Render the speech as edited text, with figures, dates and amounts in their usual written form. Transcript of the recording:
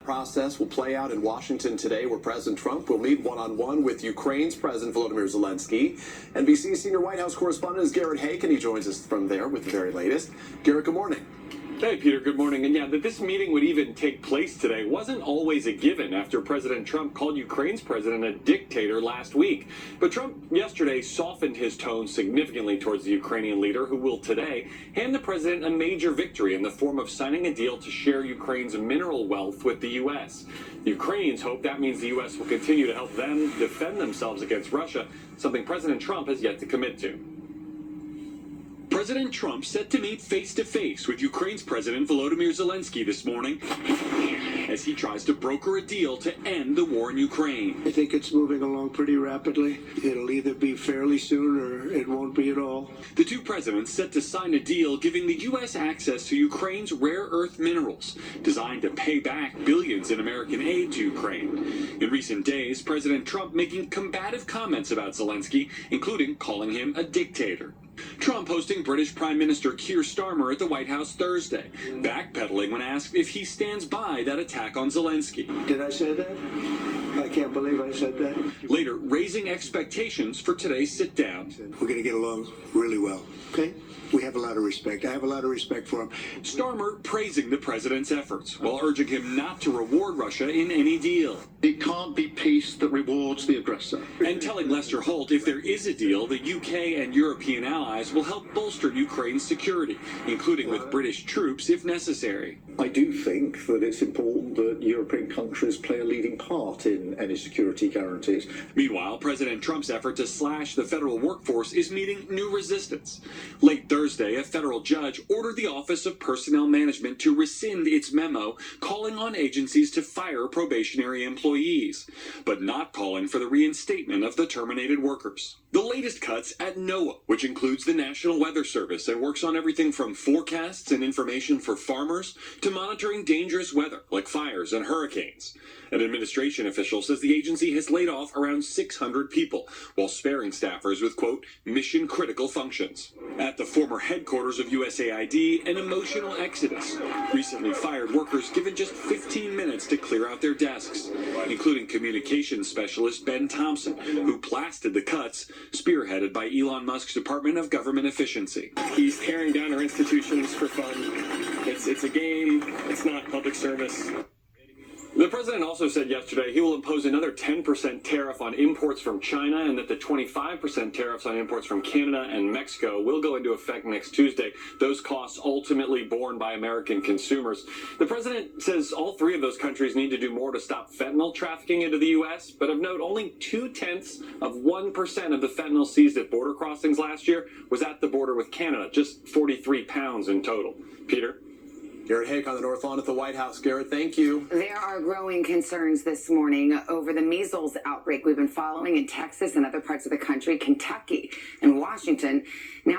Process will play out in Washington today, where President Trump will meet one-on-one with Ukraine's President Volodymyr Zelensky. NBC senior White House correspondent is Garrett Hake, and he joins us from there with the very latest. Garrett, good morning. Hey, Peter, good morning. And yeah, that this meeting would even take place today wasn't always a given after President Trump called Ukraine's president a dictator last week. But Trump yesterday softened his tone significantly towards the Ukrainian leader, who will today hand the president a major victory in the form of signing a deal to share Ukraine's mineral wealth with the U.S. The Ukrainians hope that means the U.S. will continue to help them defend themselves against Russia, something President Trump has yet to commit to. President Trump set to meet face-to-face with Ukraine's President Volodymyr Zelensky this morning as he tries to broker a deal to end the war in Ukraine. I think it's moving along pretty rapidly. It'll either be fairly soon or it won't be at all. The two presidents set to sign a deal giving the U.S. access to Ukraine's rare earth minerals, designed to pay back billions in American aid to Ukraine. In recent days, President Trump making combative comments about Zelensky, including calling him a dictator. Trump hosting British Prime Minister Keir Starmer at the White House Thursday, backpedaling when asked if he stands by that attack on Zelensky. Did I say that? I can't believe I said that. Later, raising expectations for today's sit-down. We're going to get along really well, okay? We have a lot of respect. I have a lot of respect for him. Starmer praising the president's efforts while urging him not to reward Russia in any deal. It can't be peace that rewards the aggressor. And telling Lester Holt if there is a deal, the UK and European allies will help bolster Ukraine's security, including with British troops if necessary. I do think that it's important that European countries play a leading part in any security guarantees. Meanwhile, President Trump's effort to slash the federal workforce is meeting new resistance. Late Thursday, a federal judge ordered the Office of Personnel Management to rescind its memo calling on agencies to fire probationary employees, but not calling for the reinstatement of the terminated workers. The latest cuts at NOAA, which includes the National Weather Service and works on everything from forecasts and information for farmers to monitoring dangerous weather like fires and hurricanes. An administration official says the agency has laid off around 600 people while sparing staffers with, quote, mission-critical functions. At the former headquarters of USAID, an emotional exodus. Recently fired workers given just 15 minutes to clear out their desks, including communications specialist Ben Thompson, who blasted the cuts, spearheaded by Elon Musk's Department of Government Efficiency. He's tearing down our institutions for fun. It's a game. It's not public service. The president also said yesterday he will impose another 10% tariff on imports from China and that the 25% tariffs on imports from Canada and Mexico will go into effect next Tuesday. Those costs ultimately borne by American consumers. The president says all three of those countries need to do more to stop fentanyl trafficking into the U.S., but of note, only 0.2% of the fentanyl seized at border crossings last year was at the border with Canada, just 43 pounds in total. Peter? Garrett Hake on the North Lawn at the White House. Garrett, thank you. There are growing concerns this morning over the measles outbreak we've been following in Texas and other parts of the country, Kentucky and Washington. Now